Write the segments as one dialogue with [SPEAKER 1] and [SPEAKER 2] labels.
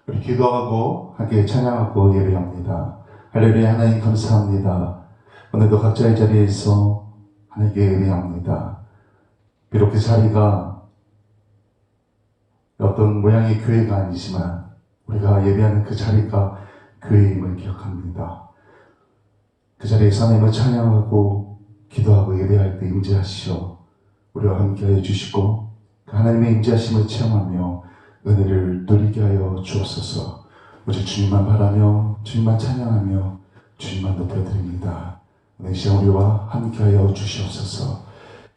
[SPEAKER 1] 우리 기도하고 함께 찬양하고 예배합니다. 할렐루야. 하나님 감사합니다. 오늘도 각자의 자리에서 하나님께 예배합니다. 비록 그 자리가 어떤 모양의 교회가 아니지만 우리가 예배하는 그 자리가 교회임을 기억합니다. 그 자리에서 하나님을 찬양하고 기도하고 예배할 때 임재하시어 우리와 함께 해주시고 그 하나님의 임재하심을 체험하며 은혜를 누리게 하여 주옵소서. 오직 주님만 바라며 주님만 찬양하며 주님만 높여드립니다. 오늘 시간 우리와 함께 하여 주시옵소서.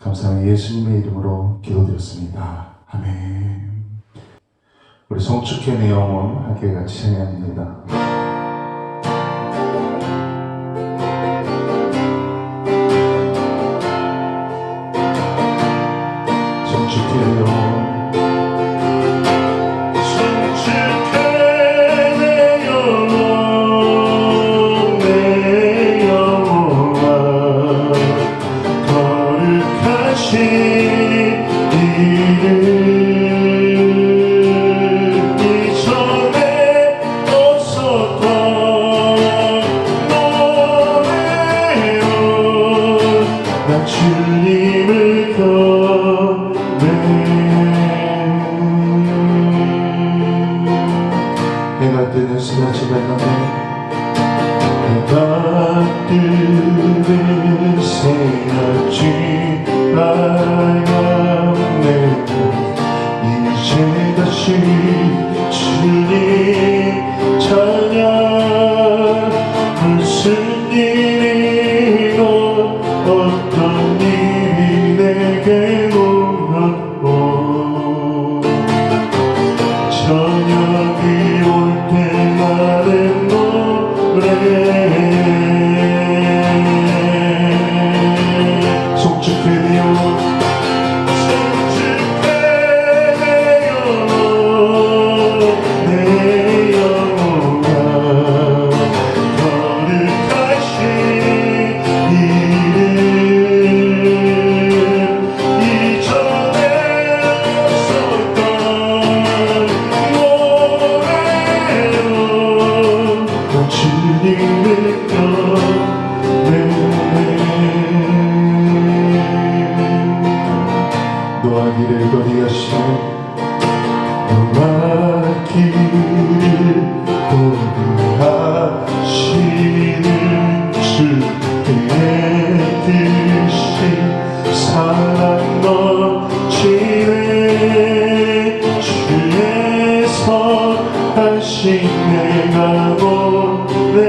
[SPEAKER 1] 감사하며 예수님의 이름으로 기도드렸습니다. 아멘. 우리 성축회 내 영혼 함께 같이 찬양합니다. 성축회 내 영혼 해가 뜨는 새아침에 해가 뜨는 새아침 밝았네. 이제 다시 주님 찬양. 무슨 일이고 어떤 일이 내게 오고 저녁이 올 때만의 노래. 속축해요 내 영혼아. 거룩하신 이름 이전에 없었던 노래로 주님을 노아 길을 거리하신 노아 길을 거리하시는 주의 뜻이 사랑 넘치네. 주에서 하신 내가 노래하리니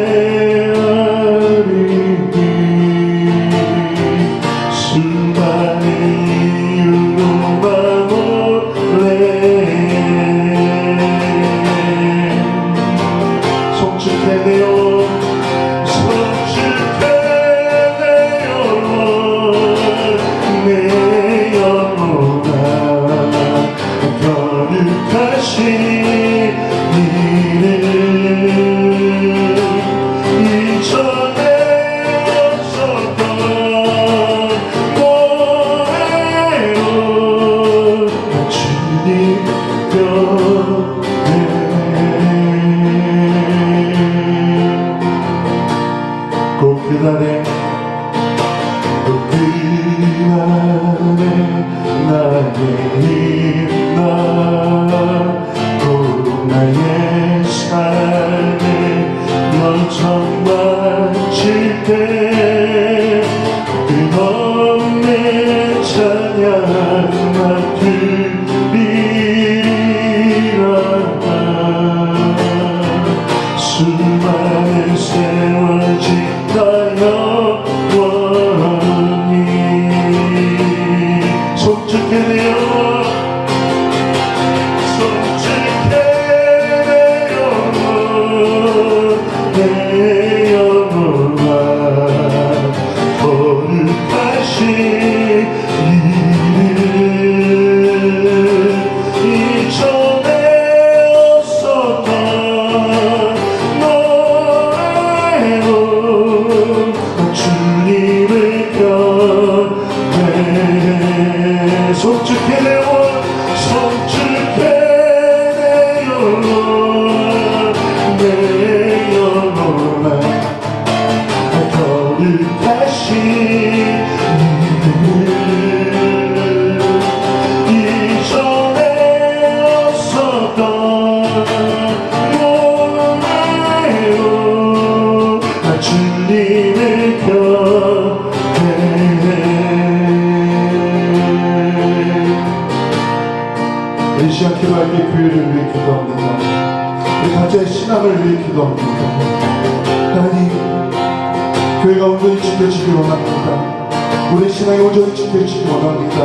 [SPEAKER 1] 수많은 이유로만 속축해내요 내 영혼아. 거룩하신 이름 이전에 없었던 노래로 주님 곁에 꼭 그날에 나의 힘나 기도합니다. 우리 각자의 신앙을 위해 기도합니다. 하나님, 교회가 온전히 지켜지기 원합니다. 우리 신앙이 온전히 지켜지기 원합니다.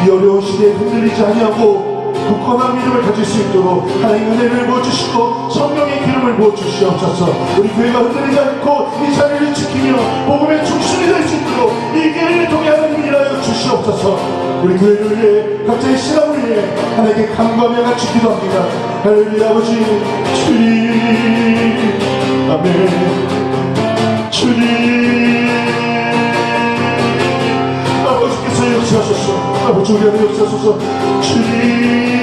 [SPEAKER 1] 이 어려운 시대에 흔들리지 아니하고 굳건한 믿음을 가질 수 있도록 하나님 은혜를 부어주시고 성령의 기름을 부어주시옵소서. 우리 교회가 흔들리지 않고 이 자리를 지키며 복음의 중심이 될 수 있도록 이 교회를 통해 하나님 일하여 주시옵소서. 우리 교회를 위해 각자의 신앙을 위해 하나님께 간구하며 같이 기도합니다. 할렐루야. 아버지 주님, 아멘. 주님, 아버지께서 역사하소서. 아버지 우리 안에 역사하소서. 주님,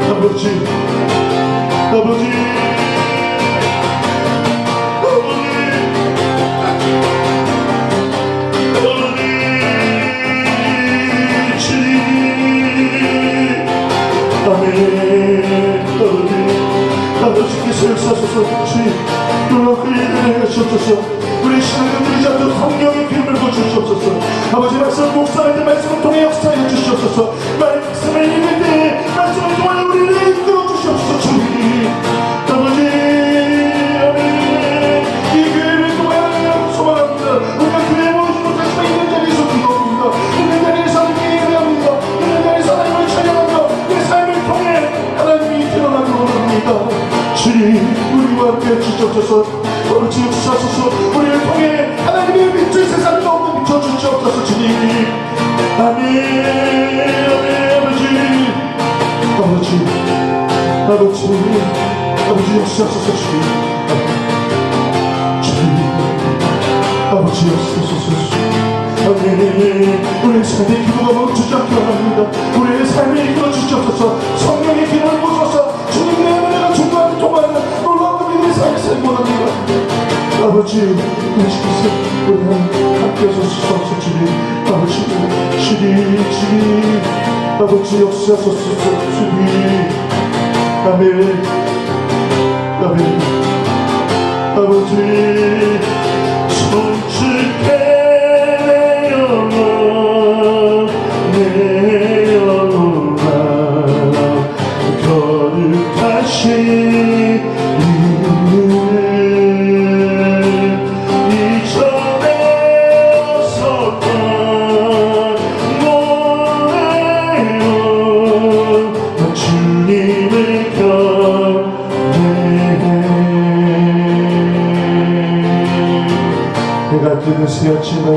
[SPEAKER 1] 아버지, 아버지, 아버지께서 역사하소서. 주님, 놀랍게 일을 하시옵소서. 우리 신앙을 흔들리지 않도록 성령의 기름을 부어주시옵소서. 아버지 말씀을 묵상할 때 말씀을 통해 역사해 주시옵소서. 말씀을 읽을 때 말씀을 통해 우리를 이끌어 주시옵소서. 주님, 아버지, 아멘. 이 교회를 통하여 소망합니다. 우리가 교회에 모이지 못하지만 있는 자리에서 기도합니다. 있는 자리에서 하나님께 예배합니다. 있는 자리에서 하나님을 찬양합니다. 내 삶을 통해 하나님이 드러나기 원합니다. 주님, 우리와 함께 주시옵소서. 아버지 역사하소서. 우리를 통해 하나님의 빛을 세상에 없는 비춰주시옵소서. 주님, 아멘, 아멘. 아버지, 아버지, 아버지 역사하소서. 주님, 아버지 역사하소서. 아멘. 우리의 삶의 기도가 멈추지 않게 원합니다. 우리의 삶을 이끌어 주시옵소서. 성령의 기도를 부어서 주님의 은혜가 중간에 통하는 놀라운 믿음의 삶을 살기 원합니다. 아버지, 아버지께서 우리와 함께 하소서. 주님, 아버지, 주님, 아버지 역사하소서. 주님, 아멘, 아멘. 아버지, 손짓해 내 영혼아 거룩하신 새아침에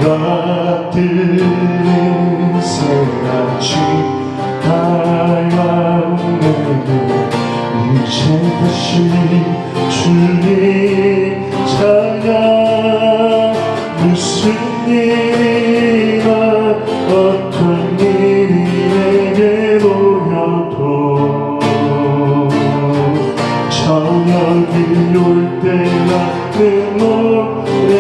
[SPEAKER 1] 해가 뜨는 새아침 하얀 이제 다시 주님 찬양 무슨 일이나 어떤 일이 내게 놓여도 저녁이 올 때나 그 노래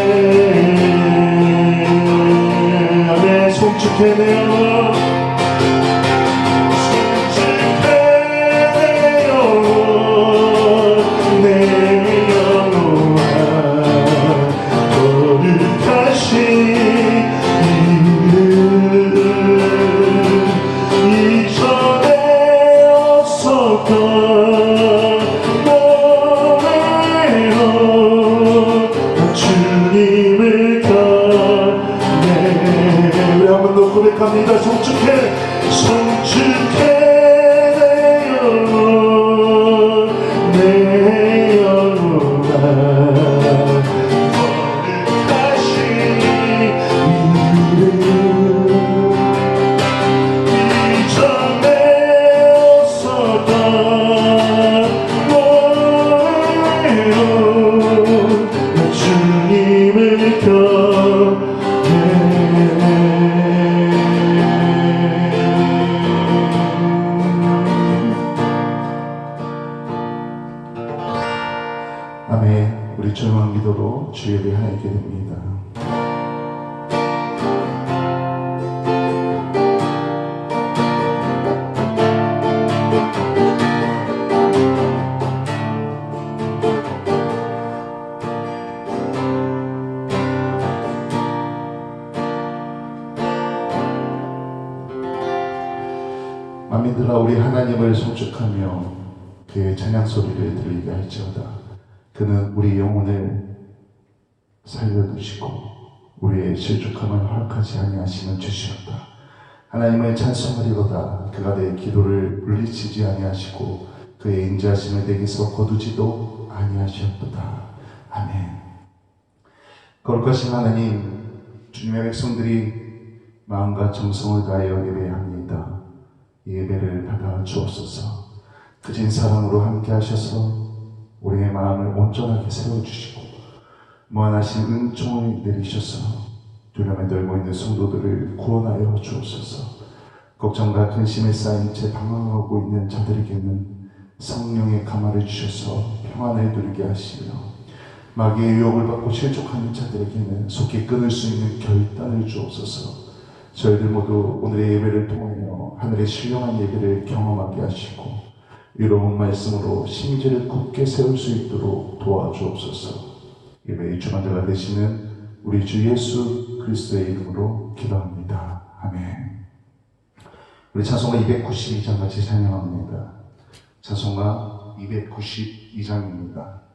[SPEAKER 1] 안에 송축해내어 내 영혼아 거룩하신 이름 이전에 없었던 고백합니다. 송축해 내 영혼 내 영혼아 거룩하신 이름 이전에 없었던 노래요 주님을 겨내 아멘. 우리 조용한 기도로 주 예배하게 됩니다. 만민들아 우리 하나님을 송축하며 그의 찬양 소리를 들리게 할지어다. 그는 우리 영혼을 살려두시고 우리의 실족함을 허락하지 아니하시는 주시옵다. 하나님을 찬송하리로다. 그가 내 기도를 물리치지 아니하시고 그의 인자하심을 내게서 거두지도 아니하시옵도다. 아멘. 거룩하신 하나님, 주님의 백성들이 마음과 정성을 다하여 예배합니다. 이 예배를 받아 주옵소서. 크신 사랑으로 함께 하셔서 우리의 마음을 온전하게 세워주시고 무한하신 은총을 내리셔서 두려움에 떨고 있는 성도들을 구원하여 주옵소서. 걱정과 근심에 쌓인 채 방황하고 있는 자들에게는 성령의 감화를 주셔서 평안을 누리게 하시며 마귀의 유혹을 받고 실족하는 자들에게는 속히 끊을 수 있는 결단을 주옵소서. 저희들 모두 오늘의 예배를 통하여 하늘의 신령한 예배를 경험하게 하시고 위로운 말씀으로 심지를 굳게 세울 수 있도록 도와주옵소서. 예배의 주관자가 되시는 우리 주 예수 그리스도의 이름으로 기도합니다. 아멘. 우리 찬송가 292장 같이 찬양합니다. 찬송가 292장입니다.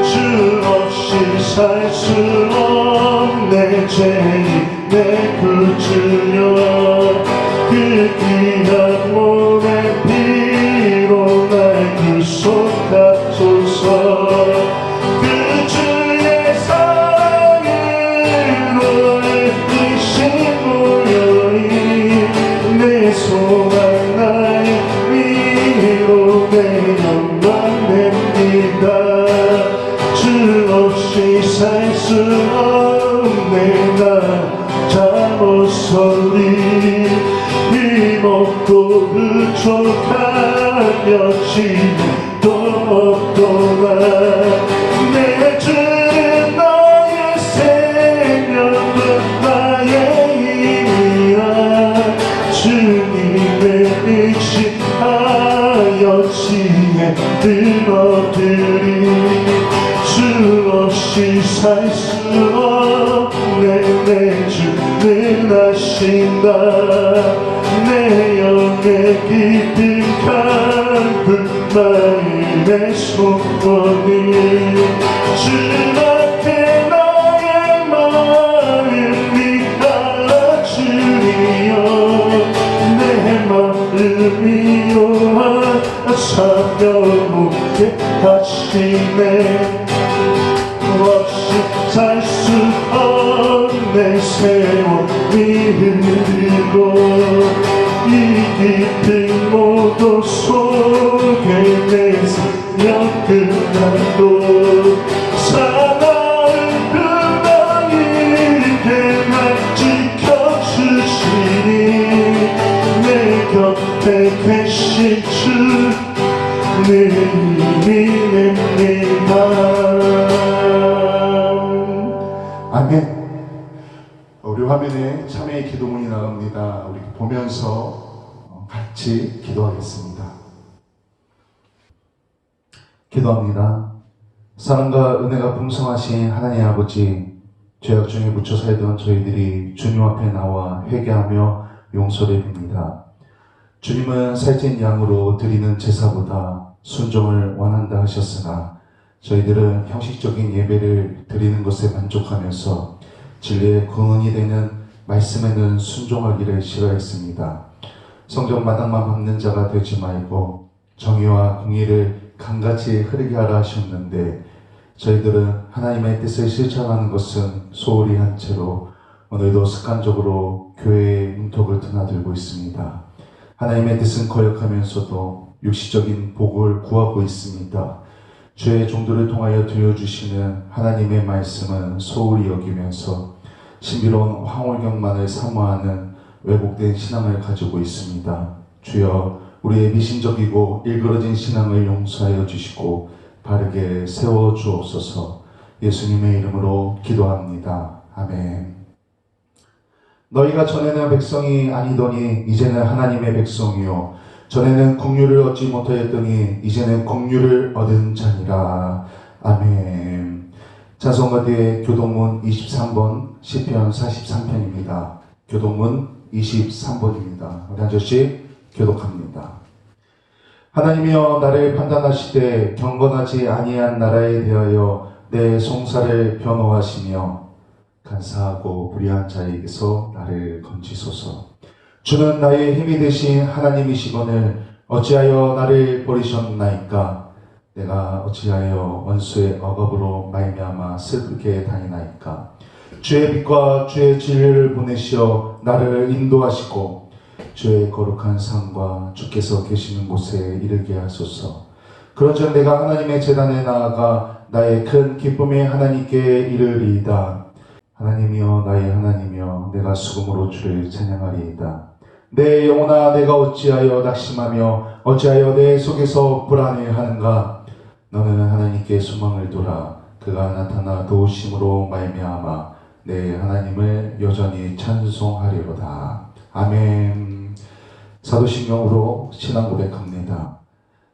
[SPEAKER 2] 주 없이 살 수 없네 죄인 내 구주여 그 귀한 몸의 피로 날 구속하소서. 그 주의 사랑으로 이신 모여인 내 소망 나의 위로 내 영광 냅니다. 주 없이 살 수 없네 나 잠옷소리 힘없고 부족하며 힘도 없도다. 내 주는 나의 생명도 나의 힘이야. 주님의 의지하여 지혜 들어드리. 주 없이 살 수 없네 내 주는 하신다. 내 영의 깊은 강물 마음의 소원이 주밖에 나의 마음이 알아주리요. 내 마음이요 사명하게 하시네. 없이 살 수 없네 세월이 흐르고 이 깊은 모도 속에 내 생명 끝나도 사나운 그나이게 날 지켜주시니 내 곁에 계신 주 내 힘이 됩니다.
[SPEAKER 1] 아멘. 우리 화면에 참회의 기도문이 나갑니다. 우리 보면서 같이 기도하겠습니다. 기도합니다. 사랑과 은혜가 풍성하신 하나님 아버지, 죄악 중에 묻혀 살던 저희들이 주님 앞에 나와 회개하며 용서를 빕니다. 주님은 살찐 양으로 드리는 제사보다 순종을 원한다 하셨으나 저희들은 형식적인 예배를 드리는 것에 만족하면서 진리의 근원이 되는 말씀에는 순종하기를 싫어했습니다. 성전 마당만 밟는 자가 되지 말고 정의와 공의를 강같이 흐르게 하라 하셨는데 저희들은 하나님의 뜻을 실천하는 것은 소홀히 한 채로 오늘도 습관적으로 교회의 문턱을 드나들고 있습니다. 하나님의 뜻은 거역하면서도 육시적인 복을 구하고 있습니다. 주의 종들을 통하여 들려주시는 하나님의 말씀은 소홀히 여기면서 신비로운 황홀경만을 사모하는 왜곡된 신앙을 가지고 있습니다. 주여 우리의 미신적이고 일그러진 신앙을 용서하여 주시고 바르게 세워주옵소서. 예수님의 이름으로 기도합니다. 아멘. 너희가 전에는 백성이 아니더니 이제는 하나님의 백성이요 전에는 긍휼을 얻지 못하였더니 이제는 긍휼을 얻은 자니라. 아멘. 찬송가 뒤에 교동문 23번 시편 43편입니다. 교동문 23번입니다. 우리 한 절씩 교독합니다. 하나님이여 나를 판단하시되 경건하지 아니한 나라에 대하여 내 송사를 변호하시며 간사하고 불의한 자에게서 나를 건지소서. 주는 나의 힘이 되신 하나님이시거늘 어찌하여 나를 버리셨나이까? 내가 어찌하여 원수의 억압으로 말미암아 슬프게 다니나이까? 주의 빛과 주의 진리를 보내시어 나를 인도하시고 주의 거룩한 산과 주께서 계시는 곳에 이르게 하소서. 그런즉 내가 하나님의 제단에 나아가 나의 큰 기쁨의 하나님께 이르리이다. 하나님이여 나의 하나님이여 내가 수금으로 주를 찬양하리이다. 내 영혼아 내가 어찌하여 낙심하며 어찌하여 내 속에서 불안해하는가? 너는 하나님께 소망을 둬라. 그가 나타나 도우심으로 말미암아 내 하나님을 여전히 찬송하리로다. 아멘. 사도신경으로 신앙 고백합니다.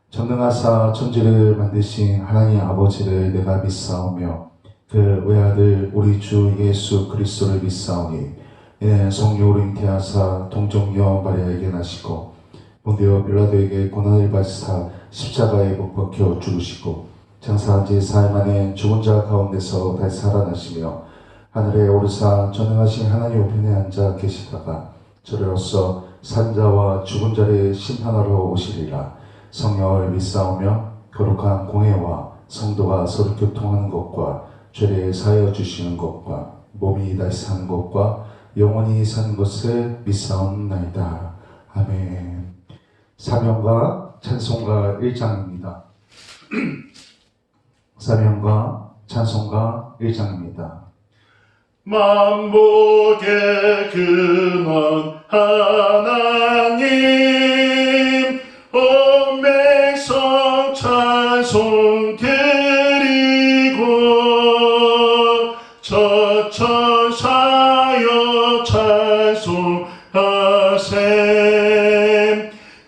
[SPEAKER 1] 전능하사 천지를 만드신 하나님 아버지를 내가 믿사오며 그 외아들 우리 주 예수 그리스도를 믿사오니 이는 성령으로 잉태하사 동정녀 마리아에게 나시고 본디오 빌라도에게 고난을 받으사 십자가에 못 박혀 죽으시고 장사한 지 4일 만에 죽은 자 가운데서 다시 살아나시며 하늘에 오르사 전능하신 하나님 우편에 앉아 계시다가 저리로서 산자와 죽은 자를 심판하러 오시리라. 성령을 믿사오며 거룩한 공회와 성도가 서로 교통하는 것과 죄를 사하여 주시는 것과 몸이 다시 사는 것과 영원히 사는 것을 믿사옵나이다. 아멘. 사명과 찬송가 1장입니다. 사명과 찬송가 1장입니다.
[SPEAKER 2] 만복의 근원 하나님 온 백성 찬송 드리고 저천사여 찬송하셈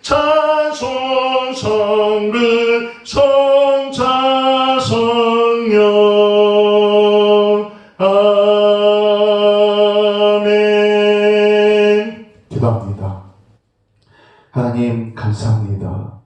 [SPEAKER 2] 찬송 성를 성자 성령 아멘.
[SPEAKER 1] 기도합니다. 하나님 감사합니다.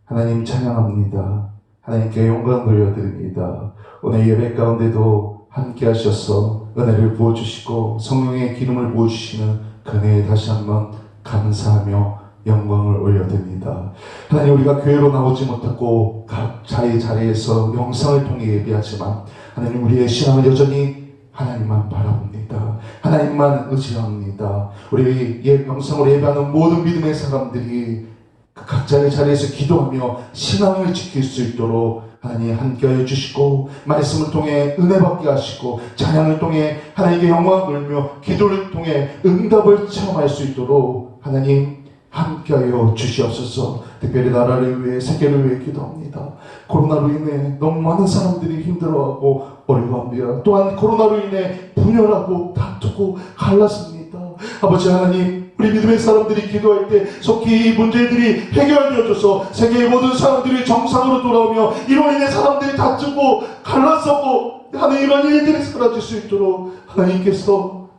[SPEAKER 1] 하나님 찬양합니다. 하나님께 영광 돌려드립니다. 오늘 예배 가운데도 함께 하셔서 은혜를 부어주시고 성령의 기름을 부어주시는 그 은혜에 다시 한번 감사하며 영광을 올려드립니다. 하나님 우리가 교회로 나오지 못하고 각자의 자리에서 영상을 통해 예배하지만 하나님 우리의 신앙은 여전히 하나님만 바라봅니다. 하나님만 의지합니다. 우리 영상으로 예배하는 모든 믿음의 사람들이 각자의 자리에서 기도하며 신앙을 지킬 수 있도록 하나님 함께하여 주시고 말씀을 통해 은혜 받게 하시고 찬양을 통해 하나님께 영광을 돌며 기도를 통해 응답을 체험할 수 있도록 하나님 함께하여 주시옵소서. 특별히 나라를 위해 세계를 위해 기도합니다. 코로나로 인해 너무 많은 사람들이 힘들어하고 어려워합니다. 또한 코로나로 인해 분열하고 다투고 갈랐습니다. 아버지 하나님 우리 믿음의 사람들이 기도할 때 속히 이 문제들이 해결되어져서 세계의 모든 사람들이 정상으로 돌아오며 이로 인해 사람들이 다투고 갈라서고 하는 이런 일들이 사라질 수 있도록 하나님께서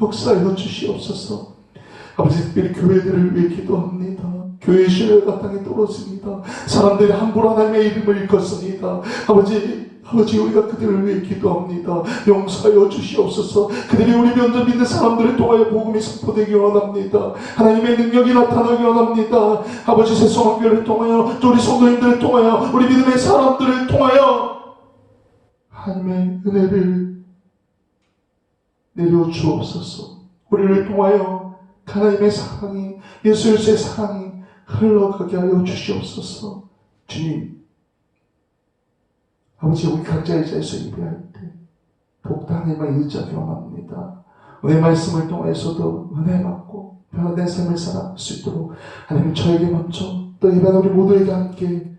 [SPEAKER 1] 역사하여 주시옵소서. 아버지 특별히 교회들을 위해 기도합니다. 교회의 신뢰가 땅에 떨어집니다. 사람들이 함부로 하나님의 이름을 일컫습니다. 아버지 우리가 그들을 위해 기도합니다. 용서하여 주시옵소서. 그들이 우리 면접 믿는 사람들을 통하여 복음이 선포되기 원합니다. 하나님의 능력이 나타나기 원합니다. 아버지 새송학교를 통하여 또 우리 성도님들을 통하여 우리 믿음의 사람들을 통하여 하나님의 은혜를 내려 주옵소서. 우리를 통하여 하나님의 사랑이 예수의 사랑이 흘러가게 하여 주시옵소서. 주님 아버지 우리 각자의 자리에서 예배할 때 복다 하나님만 의지하기 원합니다. 오늘 말씀을 통해서도 은혜 받고 변화된 삶을 살아갈 수 있도록 하나님 저에게 먼저 또 예배하는 우리 모두에게 함께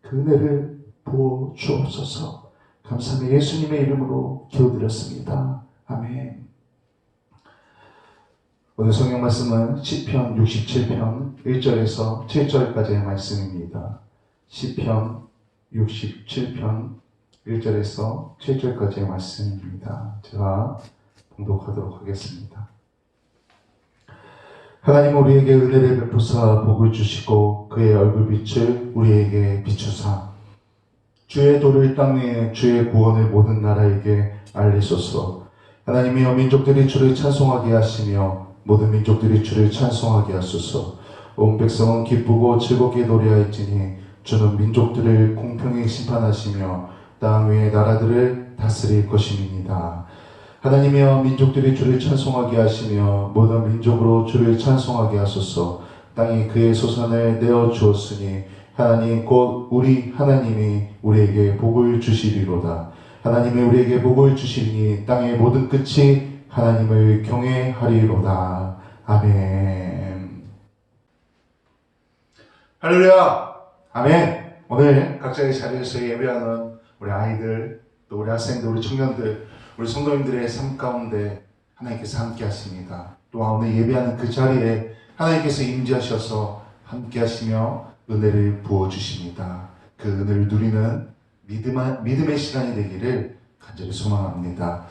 [SPEAKER 1] 그 은혜를 부어 주옵소서. 감사합니다. 예수님의 이름으로 기도드렸습니다. 아멘. 오늘 성경 말씀은 시편 67편 1절에서 7절까지의 말씀입니다. 시편 67편 1절에서 7절까지의 말씀입니다. 제가 봉독하도록 하겠습니다. 하나님 우리에게 은혜를 베푸사 복을 주시고 그의 얼굴빛을 우리에게 비추사 주의 도를 땅 위에 주의 구원을 모든 나라에게 알리소서. 하나님이여 민족들이 주를 찬송하게 하시며 모든 민족들이 주를 찬송하게 하소서. 온 백성은 기쁘고 즐겁게 노래할지니 주는 민족들을 공평히 심판하시며 땅 위의 나라들을 다스릴 것임이니이다. 하나님이여 민족들이 주를 찬송하게 하시며 모든 민족으로 주를 찬송하게 하소서. 땅이 그의 소산을 내어 주었으니 하나님 곧 우리 하나님이 우리에게 복을 주시리로다. 하나님이 우리에게 복을 주시니 땅의 모든 끝이 하나님을 경외하리로다. 아멘. 할렐루야. 아멘. 오늘 각자의 자리에서 예배하는 우리 아이들, 또 우리 학생들, 우리 청년들, 우리 성도님들의 삶 가운데 하나님께서 함께 하십니다. 또한 오늘 예배하는 그 자리에 하나님께서 임재하셔서 함께 하시며 은혜를 부어주십니다. 그 은혜를 누리는 믿음의 시간이 되기를 간절히 소망합니다.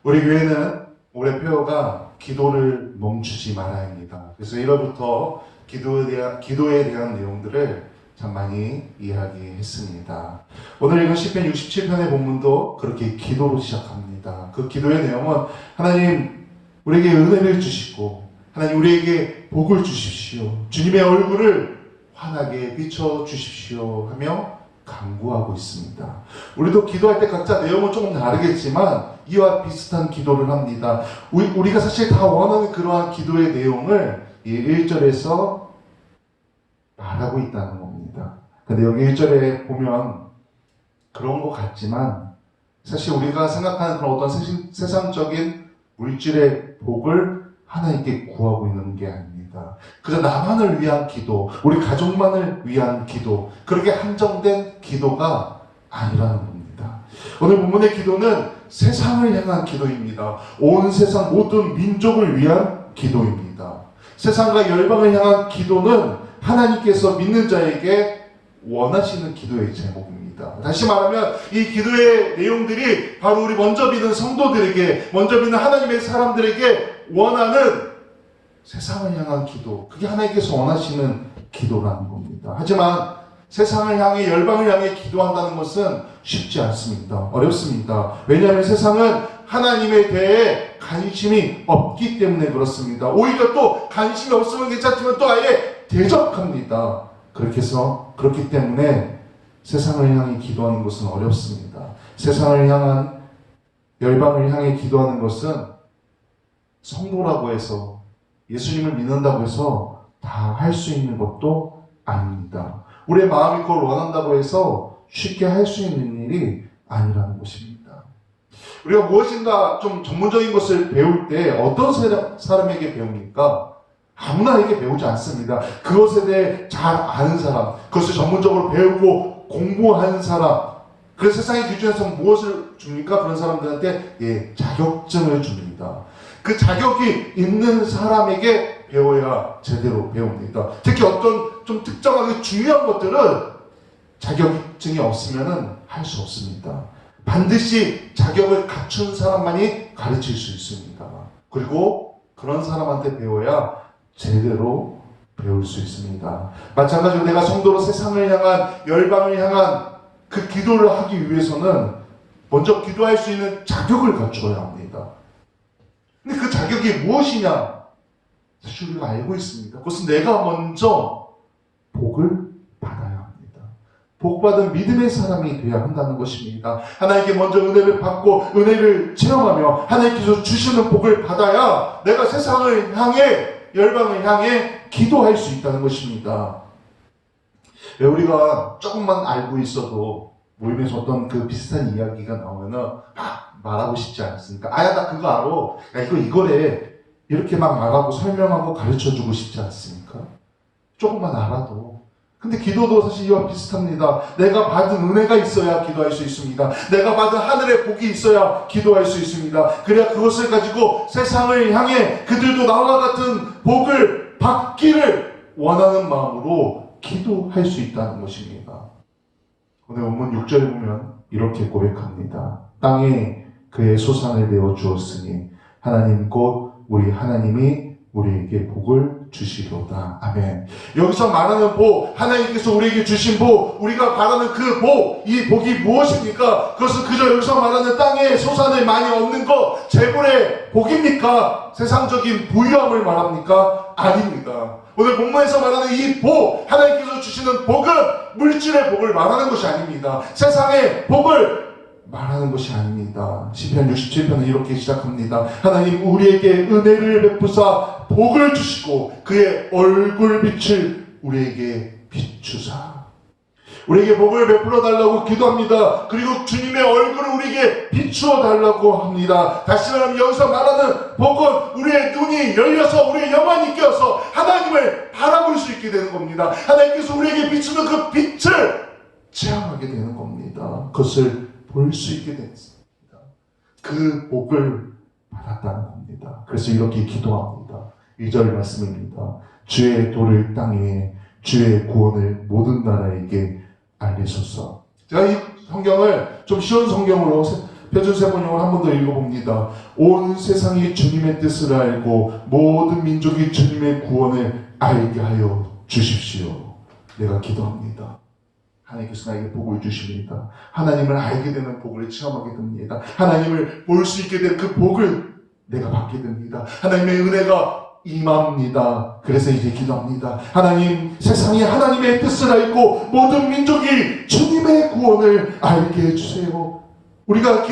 [SPEAKER 1] 우리 교회는 올해 표어가 기도를 멈추지 말아야 합니다. 그래서 1월부터 기도에 대한 내용들을 참 많이 이야기했습니다. 오늘 읽은 시편 67편의 본문도 그렇게 기도로 시작합니다. 그 기도의 내용은 하나님 우리에게 은혜를 주시고 하나님 우리에게 복을 주십시오. 주님의 얼굴을 환하게 비춰주십시오 하며 간구하고 있습니다. 우리도 기도할 때 각자 내용은 조금 다르겠지만 이와 비슷한 기도를 합니다. 우리가 사실 다 원하는 그러한 기도의 내용을 이 1절에서 말하고 있다는 겁니다. 근데 여기 1절에 보면 그런 것 같지만 사실 우리가 생각하는 그런 어떤 세상적인 물질의 복을 하나님께 구하고 있는 게 아닙니다. 그저 나만을 위한 기도, 우리 가족만을 위한 기도, 그렇게 한정된 기도가 아니라는 겁니다. 오늘 본문의 기도는 세상을 향한 기도입니다. 온 세상 모든 민족을 위한 기도입니다. 세상과 열방을 향한 기도는 하나님께서 믿는 자에게 원하시는 기도의 제목입니다. 다시 말하면 이 기도의 내용들이 바로 우리 먼저 믿는 성도들에게, 먼저 믿는 하나님의 사람들에게 원하는 세상을 향한 기도, 그게 하나님께서 원하시는 기도라는 겁니다. 하지만 세상을 향해, 열방을 향해 기도한다는 것은 쉽지 않습니다. 어렵습니다. 왜냐하면 세상은 하나님에 대해 관심이 없기 때문에 그렇습니다. 오히려 또 관심이 없으면 괜찮지만 또 아예 대적합니다. 그렇기 때문에 세상을 향해 기도하는 것은 어렵습니다. 세상을 향한, 열방을 향해 기도하는 것은 성도라고 해서, 예수님을 믿는다고 해서 다 할 수 있는 것도 아닙니다. 우리의 마음이 그걸 원한다고 해서 쉽게 할 수 있는 일이 아니라는 것입니다. 우리가 무엇인가 좀 전문적인 것을 배울 때 어떤 사람에게 배웁니까? 아무나에게 배우지 않습니다. 그것에 대해 잘 아는 사람, 그것을 전문적으로 배우고 공부하는 사람, 그래서 세상의 기준에서 무엇을 줍니까? 그런 사람들한테 자격증을 줍니다. 그 자격이 있는 사람에게 배워야 제대로 배웁니다. 특히 어떤 좀 특정하게 중요한 것들은 자격증이 없으면 할 수 없습니다. 반드시 자격을 갖춘 사람만이 가르칠 수 있습니다. 그리고 그런 사람한테 배워야 제대로 배울 수 있습니다. 마찬가지로 내가 성도로 세상을 향한, 열방을 향한 그 기도를 하기 위해서는 먼저 기도할 수 있는 자격을 갖춰야 합니다. 근데 그 자격이 무엇이냐? 사실 우리가 알고 있습니다. 그것은 내가 먼저 복을 받아야 합니다. 복받은 믿음의 사람이 되어야 한다는 것입니다. 하나님께 먼저 은혜를 받고 은혜를 체험하며 하나님께서 주시는 복을 받아야 내가 세상을 향해, 열방을 향해 기도할 수 있다는 것입니다. 우리가 조금만 알고 있어도 모임에서 어떤 그 비슷한 이야기가 나오면은 막 말하고 싶지 않습니까? 나 그거 알아. 이거래. 이렇게 막 말하고 설명하고 가르쳐주고 싶지 않습니까? 조금만 알아도. 근데 기도도 사실 이와 비슷합니다. 내가 받은 은혜가 있어야 기도할 수 있습니다. 내가 받은 하늘의 복이 있어야 기도할 수 있습니다. 그래야 그것을 가지고 세상을 향해 그들도 나와 같은 복을 받기를 원하는 마음으로 기도할 수 있다는 것입니다. 오늘 본문 6절에 보면 이렇게 고백합니다. 땅에 그의 소산을 내어 주었으니 하나님 곧 우리 하나님이 우리에게 복을 주시리로다. 아멘. 여기서 말하는 복, 하나님께서 우리에게 주신 복, 우리가 바라는 그 복, 이 복이 무엇입니까? 그것은 그저 여기서 말하는 땅에 소산을 많이 얻는 것, 재물의 복입니까? 세상적인 부유함을 말합니까? 아닙니다. 오늘 본문에서 말하는 이 복, 하나님께서 주시는 복은 물질의 복을 말하는 것이 아닙니다. 세상의 복을 말하는 것이 아닙니다. 시편 67편은 이렇게 시작합니다. 하나님 우리에게 은혜를 베푸사 복을 주시고 그의 얼굴빛을 우리에게 비추사. 우리에게 복을 베풀어 달라고 기도합니다. 그리고 주님의 얼굴을 우리에게 비추어 달라고 합니다. 다시 말하면 여기서 말하는 복은 우리의 눈이 열려서 우리의 영안이 깨어서 하나님을 바라볼 수 있게 되는 겁니다. 하나님께서 우리에게 비추는 그 빛을 체험하게 되는 겁니다. 그것을 볼 수 있게 됐습니다. 그 복을 받았다는 겁니다. 그래서 이렇게 기도합니다. 2절 말씀입니다. 주의 도를 땅에 주의 구원을 모든 나라에게 알리소서. 제가 이 성경을 좀 쉬운 성경으로 표준세번역을 한 번 더 읽어봅니다. 온 세상이 주님의 뜻을 알고 모든 민족이 주님의 구원을 알게 하여 주십시오. 내가 기도합니다. 하나님께서 나에게 복을 주십니다. 하나님을 알게 되는 복을 체험하게 됩니다. 하나님을 볼 수 있게 된 그 복을 내가 받게 됩니다. 하나님의 은혜가 임합니다. 그래서 이제 기도합니다. 하나님, 세상이 하나님의 뜻을 알고 모든 민족이 주님의 구원을 알게 해주세요. 우리가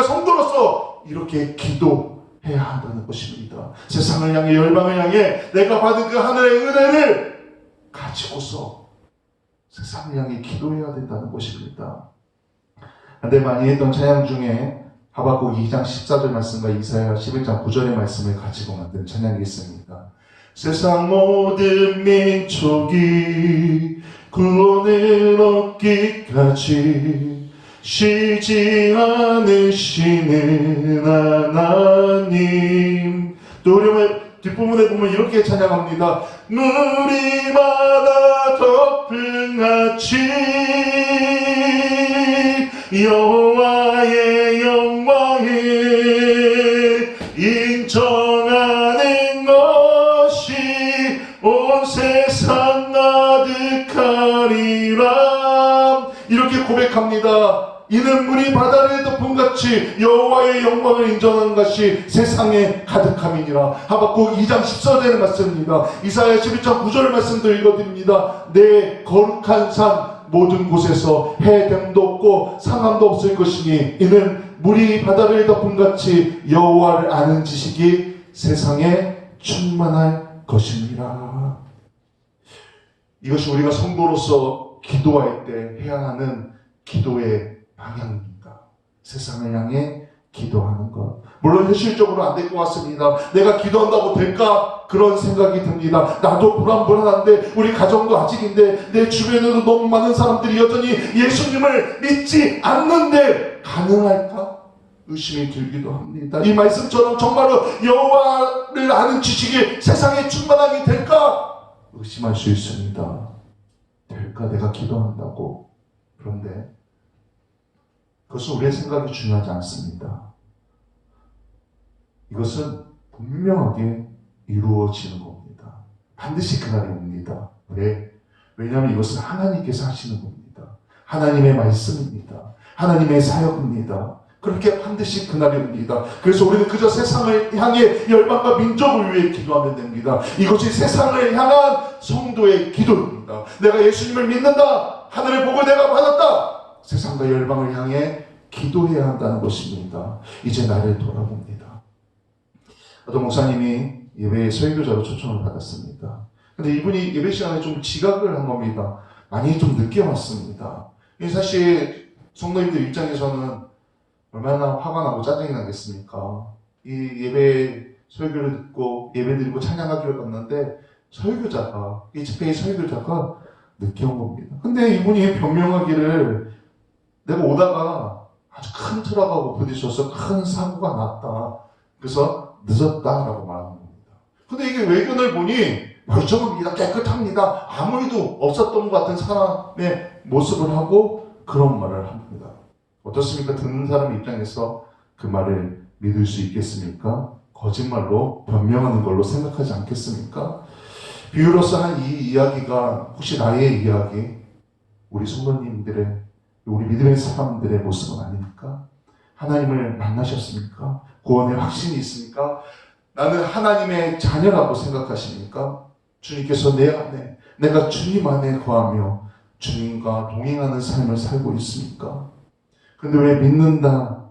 [SPEAKER 1] 성도로서 이렇게 기도해야 한다는 것입니다. 세상을 향해, 열방을 향해 내가 받은 그 하늘의 은혜를 가지고서 세상을 향해 기도해야 된다는 것입니다. 한때 많이 했던 찬양 중에 하박국 2장 14절 말씀과 이사야 11장 9절의 말씀을 가지고 만든 찬양이 있습니다. 세상 모든 민족이 구원을 얻기까지 쉬지 않으시는 하나님. 또 우리 뒷부분에 보면 이렇게 찬양합니다. 물이마다 덮은 같이 여호와의 영광을 인정하는 것이 온 세상 가득하리라. 이렇게 고백합니다. 이는 물이 바다를 덮은 같이 여호와의 영광을 인정하는 것이 세상에 가득함이니라. 하박국 2장 14절의 말씀입니다. 이사야 11장 9절 말씀도 읽어드립니다. 내 거룩한 산 모든 곳에서 해됨도 없고 상함도 없을 것이니 이는 물이 바다를 덮은 같이 여호와를 아는 지식이 세상에 충만할 것입니다. 이것이 우리가 성도로서 기도할 때 해야 하는 기도의 방향입니다. 세상을 향해 기도하는 것. 물론 현실적으로 안 될 것 같습니다. 내가 기도한다고 될까? 그런 생각이 듭니다. 나도 불안불안한데, 우리 가정도 아직인데, 내 주변에도 너무 많은 사람들이 여전히 예수님을 믿지 않는데 가능할까? 의심이 들기도 합니다. 이 말씀처럼 정말로 여호와를 아는 지식이 세상에 충만하게 될까? 의심할 수 있습니다. 될까? 내가 기도한다고. 그런데 그것은 우리의 생각이 중요하지 않습니다. 이것은 분명하게 이루어지는 겁니다. 반드시 그날이 옵니다. 왜? 왜냐하면 이것은 하나님께서 하시는 겁니다. 하나님의 말씀입니다. 하나님의 사역입니다. 그렇게 반드시 그날이 옵니다. 그래서 우리는 그저 세상을 향해 열방과 민족을 위해 기도하면 됩니다. 이것이 세상을 향한 성도의 기도입니다. 내가 예수님을 믿는다. 하늘의 복을 내가 받았다. 세상과 열방을 향해 기도해야 한다는 것입니다. 이제 나를 돌아봅니다. 어떤 목사님이 예배에 설교자로 초청을 받았습니다. 근데 이분이 예배 시간에 좀 지각을 한 겁니다. 많이 좀 늦게 왔습니다. 사실 성도님들 입장에서는 얼마나 화가 나고 짜증이 나겠습니까? 이 예배 설교를 듣고 예배 드리고 찬양하기로 갔는데 설교자가, 이 집회의 설교자가 늦게 온 겁니다. 근데 이분이 변명하기를 내가 오다가 아주 큰 트럭하고 부딪혀서 큰 사고가 났다. 그래서 늦었다라고 말하는 겁니다. 근데 이게 외견을 보니 멀쩡합니다. 깨끗합니다. 아무 일도 없었던 것 같은 사람의 모습을 하고 그런 말을 합니다. 어떻습니까? 듣는 사람 입장에서 그 말을 믿을 수 있겠습니까? 거짓말로 변명하는 걸로 생각하지 않겠습니까? 비유로서 한 이 이야기가 혹시 나의 이야기, 우리 성도님들의, 우리 믿음의 사람들의 모습은 아닙니까? 하나님을 만나셨습니까? 구원의 확신이 있습니까? 나는 하나님의 자녀라고 생각하십니까? 주님께서 내 안에, 내가 주님 안에 거하며 주님과 동행하는 삶을 살고 있습니까? 근데 왜 믿는다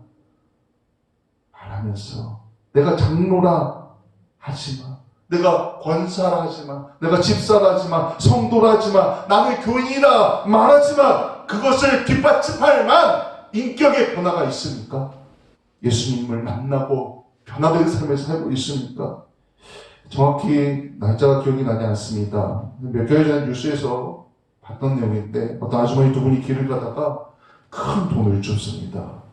[SPEAKER 1] 말하면서 내가 장로라 하지마, 내가 권사라 하지마, 내가 집사라 하지마, 성도라 하지마, 나는 교인이라 말하지마, 그것을 뒷받침할 만 인격의 변화가 있습니까? 예수님을 만나고 변화된 삶을 살고 있습니까? 정확히 날짜가 기억이 나지 않습니다. 몇 개월 전에 뉴스에서 봤던 내용인데 어떤 아주머니 두 분이 길을 가다가 큰 돈을 줬습니다.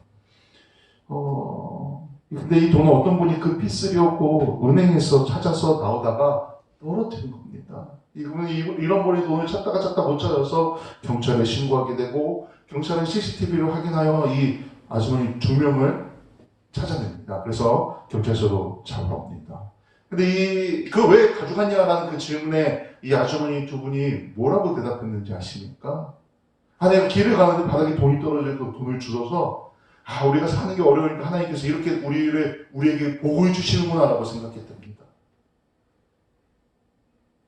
[SPEAKER 1] 근데 이 돈은 어떤 분이 급히 쓰려고 은행에서 찾아서 나오다가 떨어뜨린 겁니다. 이분이 이런 분이 돈을 찾다가 못 찾아서 경찰에 신고하게 되고, 경찰은 CCTV를 확인하여 이 아주머니 두 명을 찾아냅니다. 그래서 경찰서로 잡아옵니다. 근데 그 왜 가져갔냐라는 그 질문에 이 아주머니 두 분이 뭐라고 대답했는지 아십니까? 내가 길을 가는데 바닥에 돈이 떨어져서 돈을 주셔서 우리가 사는 게 어려우니까 하나님께서 이렇게 우리에게 보고해 주시는구나라고 생각했답니다.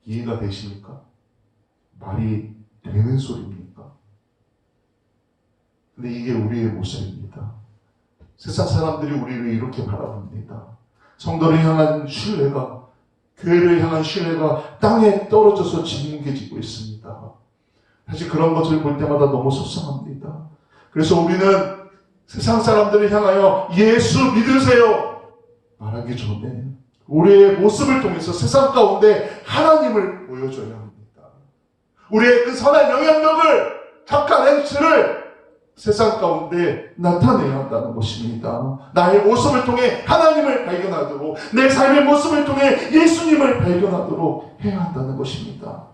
[SPEAKER 1] 이해가 되십니까? 말이 되는 소리입니까? 근데 이게 우리의 모습입니다. 세상 사람들이 우리를 이렇게 바라봅니다. 성도를 향한 신뢰가, 교회를 향한 신뢰가 땅에 떨어져서 짓뭉개지고 있습니다. 사실 그런 것을 볼 때마다 너무 속상합니다. 그래서 우리는 세상 사람들을 향하여 예수 믿으세요 말하기 전에 우리의 모습을 통해서 세상 가운데 하나님을 보여줘야 합니다. 우리의 그 선한 영향력을, 착한 행실을 세상 가운데 나타내야 한다는 것입니다. 나의 모습을 통해 하나님을 발견하도록, 내 삶의 모습을 통해 예수님을 발견하도록 해야 한다는 것입니다.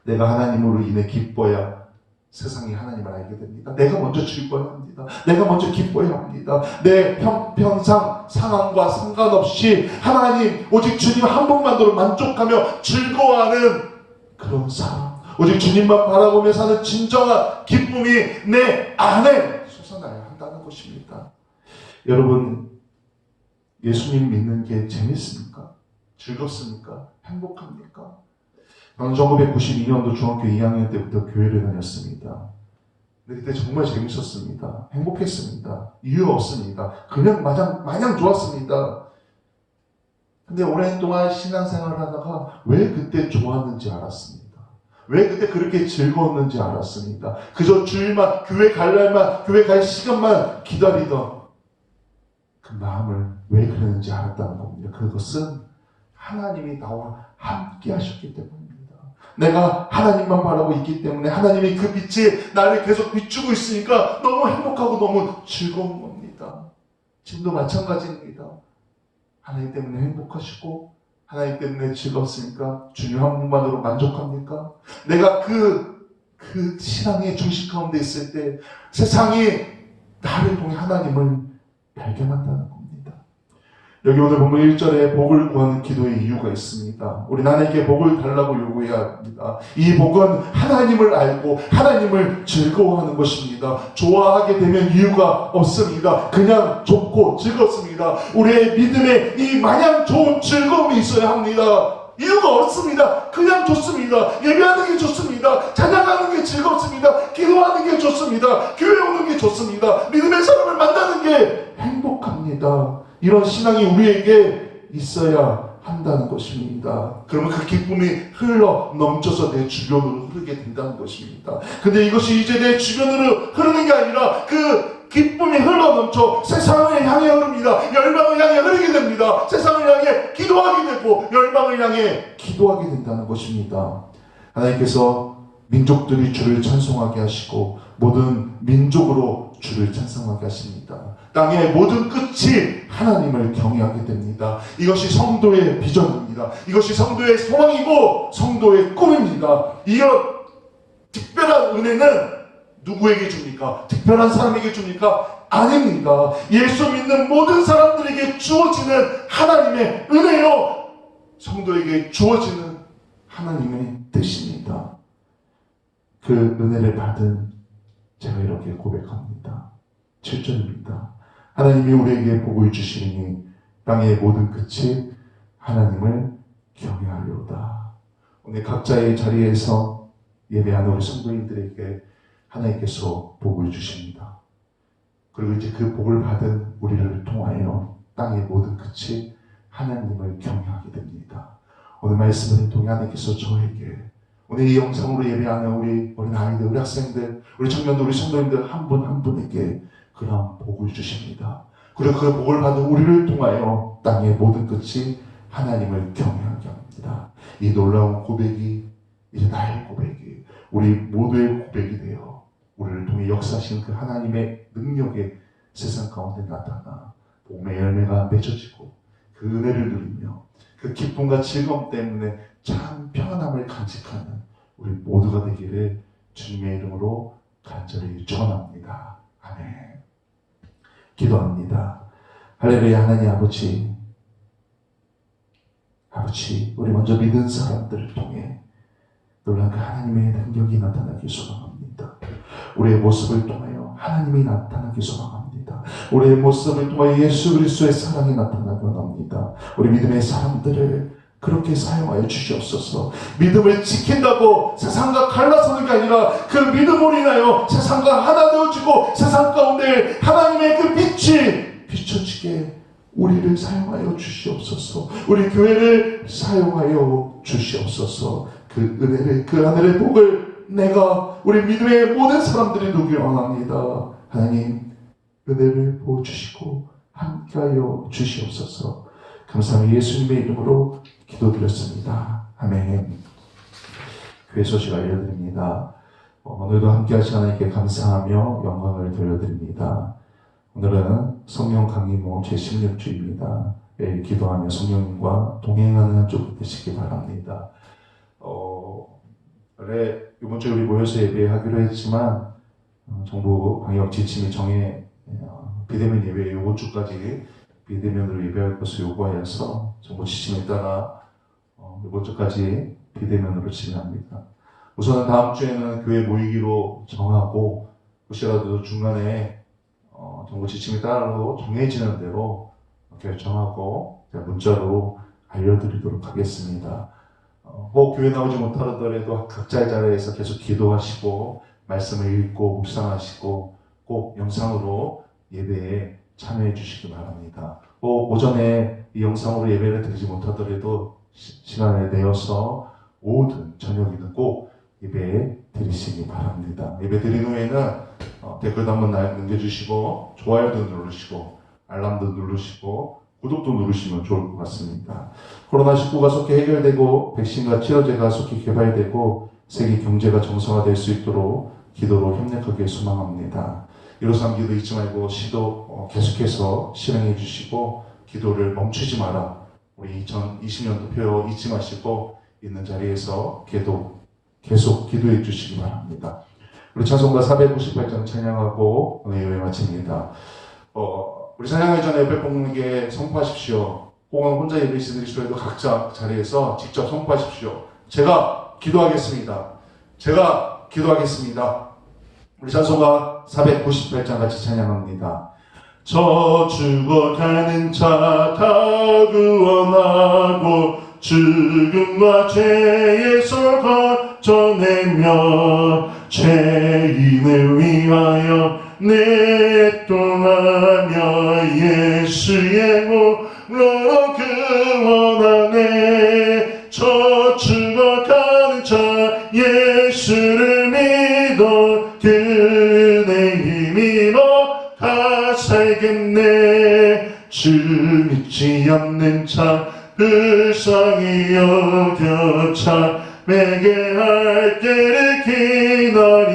[SPEAKER 1] 내가 하나님으로 인해 기뻐야 세상이 하나님을 알게 됩니다. 내가 먼저 즐거워야 합니다. 내가 먼저 기뻐야 합니다. 내 형편상 상황과 상관없이 하나님, 오직 주님 한 분만으로 만족하며 즐거워하는 그런 삶, 오직 주님만 바라보며 사는 진정한 기쁨이 내 안에 솟아나야 한다는 것입니다. 여러분, 예수님 믿는 게 재밌습니까? 즐겁습니까? 행복합니까? 저는 1992년도 중학교 2학년 때부터 교회를 다녔습니다. 근데 그때 정말 재밌었습니다. 행복했습니다. 이유 없습니다. 그냥 마냥 좋았습니다. 근데 오랜 동안 신앙생활을 하다가 왜 그때 좋았는지 알았습니다. 왜 그때 그렇게 즐거웠는지 알았습니다. 그저 주일만, 교회 갈 날만, 교회 갈 시간만 기다리던 그 마음을 왜 그랬는지 알았다는 겁니다. 그것은 하나님이 나와 함께 하셨기 때문입니다. 내가 하나님만 바라고 있기 때문에 하나님의 그 빛이 나를 계속 비추고 있으니까 너무 행복하고 너무 즐거운 겁니다. 지금도 마찬가지입니다. 하나님 때문에 행복하시고 하나님 때문에 즐겁습니까? 주님 한 분만으로 만족합니까? 내가 그 신앙의 중심 가운데 있을 때 세상이 나를 통해 하나님을 발견한다는 겁니다. 여기 오늘 본문 1절에 복을 구하는 기도의 이유가 있습니다. 우리 하나님께 복을 달라고 요구해야 합니다. 이 복은 하나님을 알고 하나님을 즐거워하는 것입니다. 좋아하게 되면 이유가 없습니다. 그냥 좋고 즐겁습니다. 우리의 믿음에 이 마냥 좋은 즐거움이 있어야 합니다. 이유가 없습니다. 그냥 좋습니다. 예배하는 게 좋습니다. 찬양하는 게 즐겁습니다. 기도하는 게 좋습니다. 교회 오는 게 좋습니다. 믿음의 사람을 만나는 게 행복합니다. 이런 신앙이 우리에게 있어야 한다는 것입니다. 그러면 그 기쁨이 흘러 넘쳐서 내 주변으로 흐르게 된다는 것입니다. 근데 이것이 이제 내 주변으로 흐르는 게 아니라 그 기쁨이 흘러 넘쳐 세상을 향해 흐릅니다. 열방을 향해 흐르게 됩니다. 세상을 향해 기도하게 되고 열방을 향해 기도하게 된다는 것입니다. 하나님께서 민족들이 주를 찬송하게 하시고 모든 민족으로 주를 찬송하게 하십니다. 땅의 모든 끝이 하나님을 경외하게 됩니다. 이것이 성도의 비전입니다. 이것이 성도의 소망이고 성도의 꿈입니다. 이런 특별한 은혜는 누구에게 줍니까? 특별한 사람에게 줍니까? 아닙니다. 예수 믿는 모든 사람들에게 주어지는 하나님의 은혜요, 성도에게 주어지는 하나님의 뜻입니다. 그 은혜를 받은 제가 이렇게 고백합니다. 7절입니다. 하나님이 우리에게 복을 주시니 땅의 모든 끝이 하나님을 경외하려다. 오늘 각자의 자리에서 예배하는 우리 성도인들에게 하나님께서 복을 주십니다. 그리고 이제 그 복을 받은 우리를 통하여 땅의 모든 끝이 하나님을 경외하게 됩니다. 오늘 말씀을 통해 하나님께서 저에게, 오늘 이 영상으로 예배하는 우리 어린아이들, 우리 학생들, 우리 청년들, 우리 성도님들 한 분 한 분에게 그런 복을 주십니다. 그리고 그 복을 받은 우리를 통하여 땅의 모든 끝이 하나님을 경외하게 합니다. 이 놀라운 고백이 이제 나의 고백이, 우리 모두의 고백이 되어 우리를 통해 역사하신 그 하나님의 능력에 세상 가운데 나타나 복의 열매가 맺어지고 그 은혜를 누리며 그 기쁨과 즐거움 때문에 참 평안함을 간직하는 우리 모두가 되기를 주님의 이름으로 간절히 축원합니다. 아멘. 기도합니다. 할렐루야. 하나님 아버지, 우리 먼저 믿은 사람들을 통해 놀라운 그 하나님의 능력이 나타나기 소망합니다. 우리의 모습을 통하여 하나님이 나타나기 소망합니다. 우리의 모습을 통하여 예수 그리스도의 사랑이 나타나기 원합니다. 우리 믿음의 사람들을 그렇게 사용하여 주시옵소서. 믿음을 지킨다고 세상과 갈라서는 게 아니라 그 믿음으로 인하여 세상과 하나 되어지고 세상 가운데 하나님의 그 빛이 비춰지게 우리를 사용하여 주시옵소서. 우리 교회를 사용하여 주시옵소서. 그 은혜를, 그 하늘의 복을 내가 우리 믿음의 모든 사람들이 누리기 원합니다. 하나님 은혜를 부어주시고 함께하여 주시옵소서. 감사합니다. 예수님의 이름으로 기도드렸습니다. 아멘. 교회 소식 알려드립니다. 오늘도 함께하신 하나님께 감사하며 영광을 돌려드립니다. 오늘은 성령 강의 모임 제16주입니다. 매일 기도하며 성령님과 동행하는 한 주 되시기 바랍니다. 원래 이번 주에 우리 모여서 예배하기로 했지만 정부 방역 지침이 정해 비대면 예배 이번 주까지 비대면으로 예배할 것을 요구하여서 정부 지침에 따라 이번 주까지 비대면으로 진행합니다. 우선은 다음 주에는 교회 모이기로 정하고 혹시라도 중간에 정부 지침에 따라 정해지는 대로 결정하고 문자로 알려드리도록 하겠습니다. 꼭 교회 나오지 못하더라도 각자의 자리에서 계속 기도하시고 말씀을 읽고 묵상하시고 꼭 영상으로 예배에 참여해 주시기 바랍니다. 꼭 오전에 이 영상으로 예배를 드리지 못하더라도 시간을 내어서 오후든 저녁이든 꼭 예배에 드리시기 바랍니다. 예배 드린 후에는 댓글도 한번 남겨주시고 좋아요도 누르시고 알람도 누르시고 구독도 누르시면 좋을 것 같습니다. 코로나19가 속히 해결되고 백신과 치료제가 속히 개발되고 세계 경제가 정상화될 수 있도록 기도로 협력하길 소망합니다. 이로삼 기도 잊지 말고 시도 계속해서 실행해 주시고 기도를 멈추지 마라. 우리 2020년도 표 잊지 마시고 있는 자리에서 계속 기도해 주시기 바랍니다. 우리 찬송가 458장 찬양하고 오늘 예배 마칩니다. 우리 찬양하기 전에 옆에 분에게 선포하십시오. 혹은 혼자 예배시더라도 각자 자리에서 직접 선포하십시오. 제가 기도하겠습니다. 우리 찬송가 458장 같이 찬양합니다.
[SPEAKER 2] 저 죽어가는 자 다 구원하고 죽음과 죄에서 건져내며 죄인을 위하여 내통하며 예수의 몸으로 구원하네. 저 죽어가는 자 예수를 믿어 그의 힘입어 다 살겠네. 주 믿지 않는 자 불쌍히 여겨 참에게 할 때를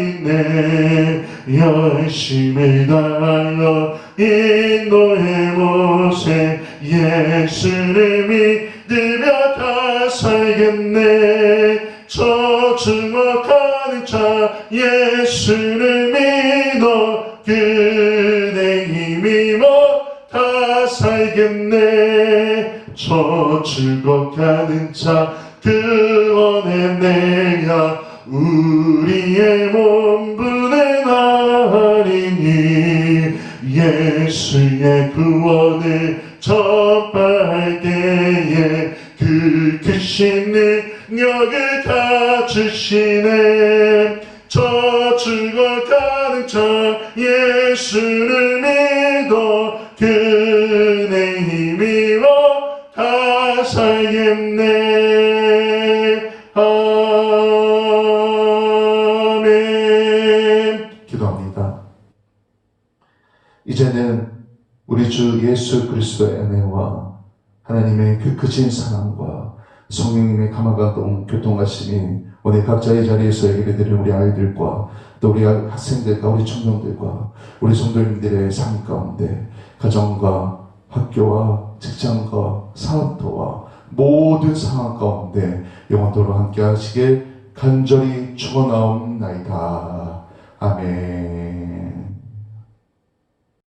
[SPEAKER 2] 기다리네. 열심히 다하여 인도해 모세 예수를 믿으며 다 살겠네. 저 죽어가는 자 예수를 살겠네. 저 죽어가는 자 그 안에 내가 우리의 몸 분해하리니 예수의 구원을 전파할 때에 그 크신 능력을 다 주시네. 저 죽어가는 자 예수를 믿어 그네 힘입어 다 살겠네. 아멘.
[SPEAKER 1] 기도합니다. 이제는 우리 주 예수 그리스도의 은혜와 하나님의 그 크신 사랑과 성령님의 감화가 교통하심이 오늘 각자의 자리에서 예배드리는 우리 아이들과 또 우리 학생들과 우리 청년들과 우리 성도님들의 삶 가운데 가정과 학교와 직장과 사업도와 모든 상황 가운데 영원토록 함께 하시길 간절히 축원하옵나이다. 아멘.